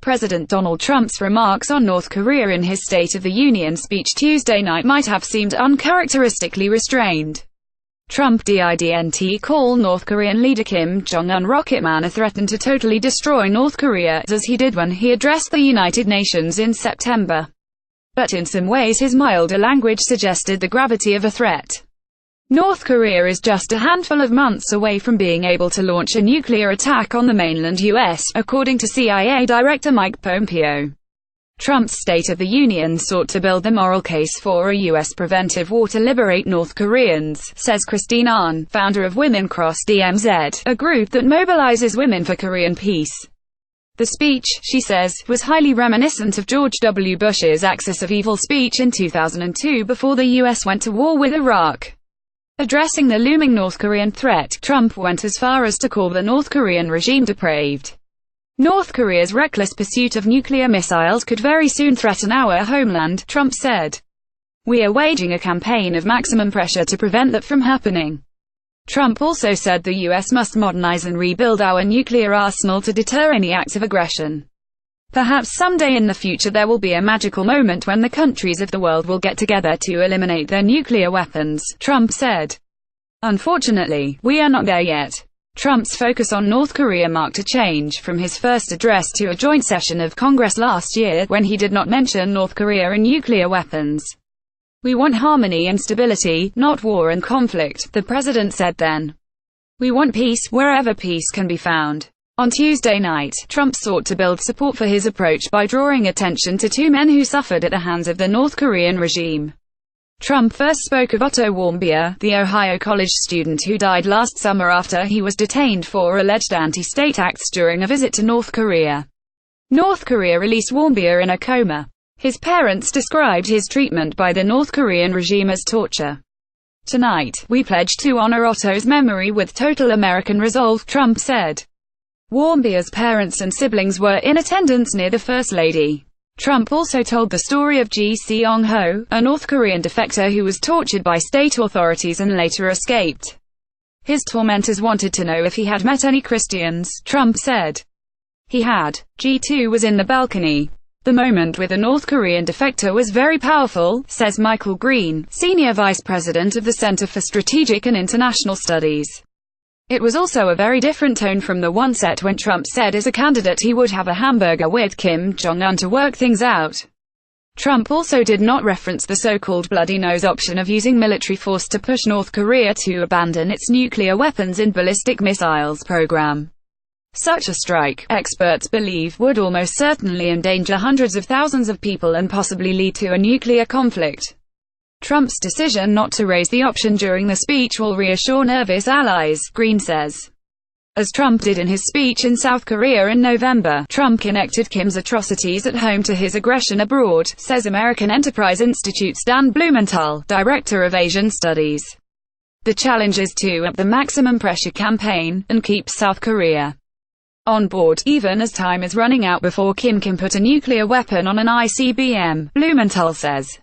President Donald Trump's remarks on North Korea in his State of the Union speech Tuesday night might have seemed uncharacteristically restrained. Trump didn't call North Korean leader Kim Jong Un rocket man, or threaten to totally destroy North Korea, as he did when he addressed the United Nations in September. But in some ways his milder language suggested the gravity of a threat. North Korea is just a handful of months away from being able to launch a nuclear attack on the mainland U.S., according to CIA Director Mike Pompeo. Trump's State of the Union sought to build the moral case for a U.S. preventive war to liberate North Koreans, says Christine Ahn, founder of Women Cross DMZ, a group that mobilizes women for Korean peace. The speech, she says, was highly reminiscent of George W. Bush's Axis of Evil speech in 2002 before the U.S. went to war with Iraq. Addressing the looming North Korean threat, Trump went as far as to call the North Korean regime depraved. North Korea's reckless pursuit of nuclear missiles could very soon threaten our homeland, Trump said. We are waging a campaign of maximum pressure to prevent that from happening. Trump also said the U.S. must modernize and rebuild our nuclear arsenal to deter any acts of aggression. Perhaps someday in the future there will be a magical moment when the countries of the world will get together to eliminate their nuclear weapons, Trump said. Unfortunately, we are not there yet. Trump's focus on North Korea marked a change from his first address to a joint session of Congress last year, when he did not mention North Korea and nuclear weapons. We want harmony and stability, not war and conflict, the president said then. We want peace, wherever peace can be found. On Tuesday night, Trump sought to build support for his approach by drawing attention to two men who suffered at the hands of the North Korean regime. Trump first spoke of Otto Warmbier, the Ohio College student who died last summer after he was detained for alleged anti-state acts during a visit to North Korea. North Korea released Warmbier in a coma. His parents described his treatment by the North Korean regime as torture. Tonight, we pledge to honor Otto's memory with total American resolve, Trump said. Warmbier's parents and siblings were in attendance near the First Lady. Trump also told the story of Ji Seong-ho, a North Korean defector who was tortured by state authorities and later escaped. His tormentors wanted to know if he had met any Christians, Trump said. He had. Ji too was in the balcony. The moment with the North Korean defector was very powerful, says Michael Green, senior vice president of the Center for Strategic and International Studies. It was also a very different tone from the one set when Trump said as a candidate he would have a hamburger with Kim Jong Un to work things out. Trump also did not reference the so-called bloody nose option of using military force to push North Korea to abandon its nuclear weapons and ballistic missiles program. Such a strike, experts believe, would almost certainly endanger hundreds of thousands of people and possibly lead to a nuclear conflict. Trump's decision not to raise the option during the speech will reassure nervous allies, Green says. As Trump did in his speech in South Korea in November, Trump connected Kim's atrocities at home to his aggression abroad, says American Enterprise Institute's Dan Blumenthal, director of Asian Studies. The challenge is to up the maximum pressure campaign, and keep South Korea on board, even as time is running out before Kim can put a nuclear weapon on an ICBM, Blumenthal says.